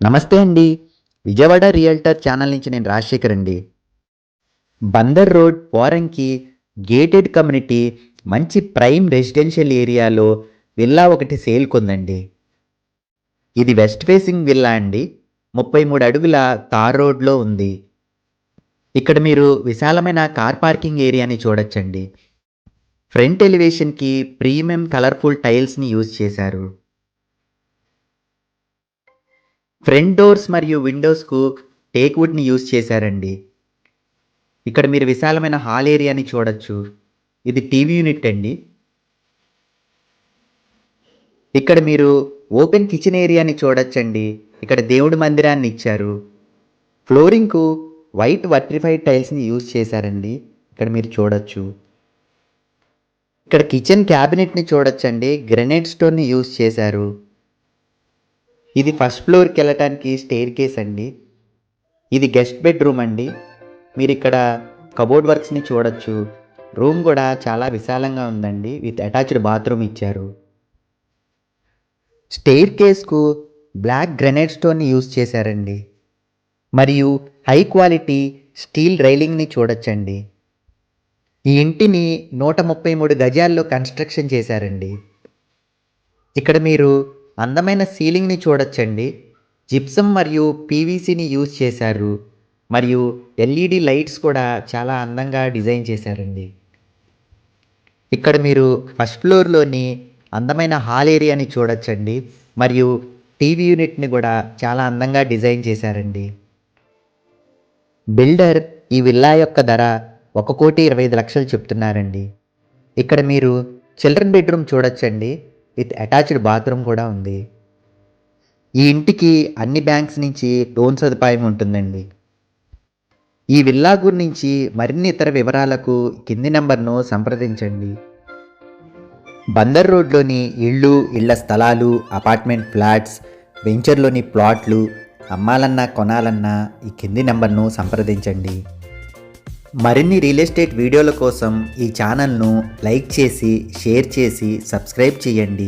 నమస్తే అండి. Vijayawada realtor channel నుంచి నేను రాజశేఖర్ అండి. Bandar road, Poranki gated community మంచి ప్రైమ్ రెసిడెన్షియల్ ఏరియాలో విల్లా ఒకటి సేల్‌కుందండి. ఇది వెస్ట్ ఫేసింగ్ విల్లా అండి. 33 అడుగుల తార్ రోడ్‌లో ఉంది. ఇక్కడ మీరు విశాలమైన కార్ పార్కింగ్ ఏరియాని చూడొచ్చండి. ఫ్రంట్ ఎలివేషన్‌కి ప్రీమియం కలర్‌ఫుల్ టైల్స్‌ని యూజ్ చేశారు. ఫ్రంట్ డోర్స్ మరియు విండోస్‌కు టేక్ వుడ్‌ని యూజ్ చేశారండి. ఇక్కడ మీరు విశాలమైన హాల్ ఏరియాని చూడొచ్చు. ఇది టీవీ యూనిట్ అండి. ఇక్కడ మీరు ఓపెన్ కిచెన్ ఏరియాని చూడొచ్చండి. ఇక్కడ దేవుడి మందిరాన్ని ఇచ్చారు. ఫ్లోరింగ్‌కు వైట్ వర్టిఫైడ్ టైల్స్‌ని యూజ్ చేశారండి. ఇక్కడ మీరు చూడొచ్చు. ఇక్కడ కిచెన్ క్యాబినెట్‌ని చూడొచ్చండి. గ్రానైట్ స్టోన్‌ని యూజ్ చేశారు. ఇది ఫస్ట్ ఫ్లోర్‌కెళ్ళటానికి స్టెయిర్‌కేస్ అండి. ఇది గెస్ట్ బెడ్‌రూమ్ అండి. మీరిక్కడ కబోర్డ్ వర్క్స్‌ని చూడొచ్చు. రూమ్ గూడా చాలా విశాలంగా ఉందండి. విత్ అటాచ్డ్ బాత్రూమ్ ఇచ్చారు. స్టెయిర్‌కేస్‌కు బ్లాక్ గ్రానైట్ స్టోన్‌ని యూజ్ చేశారండి. మరియు హై క్వాలిటీ స్టీల్ రైలింగ్‌ని చూడొచ్చండి. ఈ ఇంటిని 133 గజాల్లో కన్‌స్ట్రక్షన్ చేశారండి. ఇక్కడ మీరు అందమైన సీలింగ్‌ని చూడొచ్చండి. జిప్సమ్ మరియు పీవీసీని యూజ్ చేశారు. మరియు ఎల్ఈడీ లైట్స్ కూడా చాలా అందంగా డిజైన్ చేశారండి. ఇక్కడ మీరు ఫస్ట్ ఫ్లోర్‌లోని అందమైన హాల్ ఏరియాని చూడొచ్చండి. మరియు టీవీ యూనిట్‌ని గూడా చాలా అందంగా డిజైన్ చేశారండి. బిల్డర్ ఈ విల్లా యొక్క ధర 1,25,00,000 చెప్తున్నారండి. ఇక్కడ మీరు చిల్డ్రన్ బెడ్‌రూమ్ చూడొచ్చండి. విత్ అటాచ్డ్ బాత్రూమ్ కూడా ఉంది. ఈ ఇంటికి అన్ని బ్యాంక్స్ నుంచి లోన్ సదుపాయం ఉంటుందండి. ఈ విల్లా గురించి మరిన్ని ఇతర వివరాలకు కింది నంబర్‌ను సంప్రదించండి. బందర్ రోడ్‌లోని ఇళ్ళు, ఇళ్ల స్థలాలు, అపార్ట్మెంట్ ఫ్లాట్స్, వెంచర్‌లోని ప్లాట్లు అమ్మాలన్నా, కొనాలన్నా ఈ కింది నంబర్‌ను సంప్రదించండి. మరిన్ని రియల్ ఎస్టేట్ వీడియోల కోసం ఈ ఛానల్‌ను లైక్ చేసి, షేర్ చేసి, సబ్స్క్రైబ్ చేయండి.